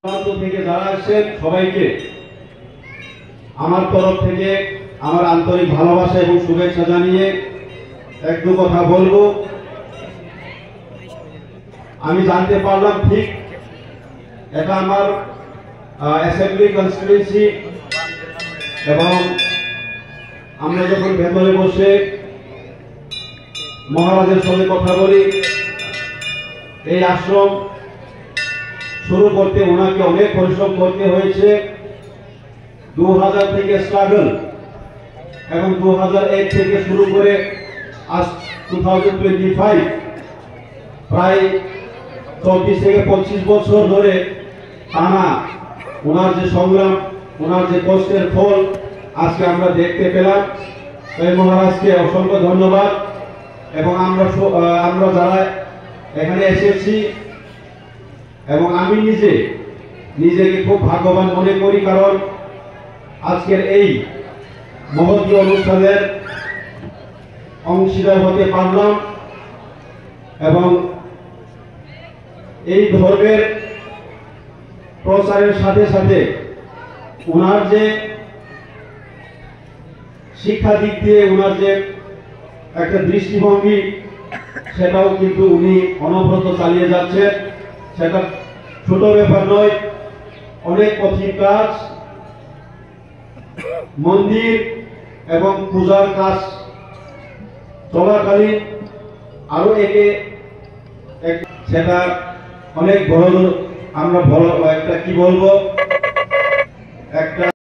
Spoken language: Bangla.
থেকে যারা আসছেন সবাইকে আমার তরফ থেকে আমার আন্তরিক ভালোবাসা এবং শুভেচ্ছা জানিয়ে একটু কথা বলবো। আমি জানতে পারলাম ঠিক এটা আমার অ্যাসেম্বলি কনস্টিটিউয়েন্সি, এবং আমরা যখন ভেতরে বসে মহারাজের সঙ্গে কথা বলি, এই আশ্রম শুরু করতে ওনাকে অনেক পরিশ্রম করতে হয়েছে। 2000 থেকে স্ট্রাগল, এবং 2001 থেকে শুরু করে আজ 2025 প্রায় 24 থেকে 25 বছর ধরে টানা ওনার যে সংগ্রাম, ওনার যে কষ্টের ফল আজকে আমরা দেখতে পেলাম। তাই মহারাজকে অসংখ্য ধন্যবাদ। এবং আমরা যারা এখানে এসেছি, এবং আমি নিজেকে খুব ভাগ্যবান মনে করি, কারণ আজকের এই মহৎ অনুষ্ঠানের অংশীদার হতে পারলাম। এবং এই ধর্মের প্রচারের সাথে সাথে ওনার যে শিক্ষা দিক দিয়ে ওনার যে একটা দৃষ্টিভঙ্গি, সেটাও কিন্তু উনি অনবরত চালিয়ে যাচ্ছেন। সেটা ছোট ব্যাপার নয়। অনেক কঠিন কাজ, মন্দির এবং পূজার কাজ চলাকালীন আরো সেটা অনেক বড়, আমরা বড় একটা কি বলবো, একটা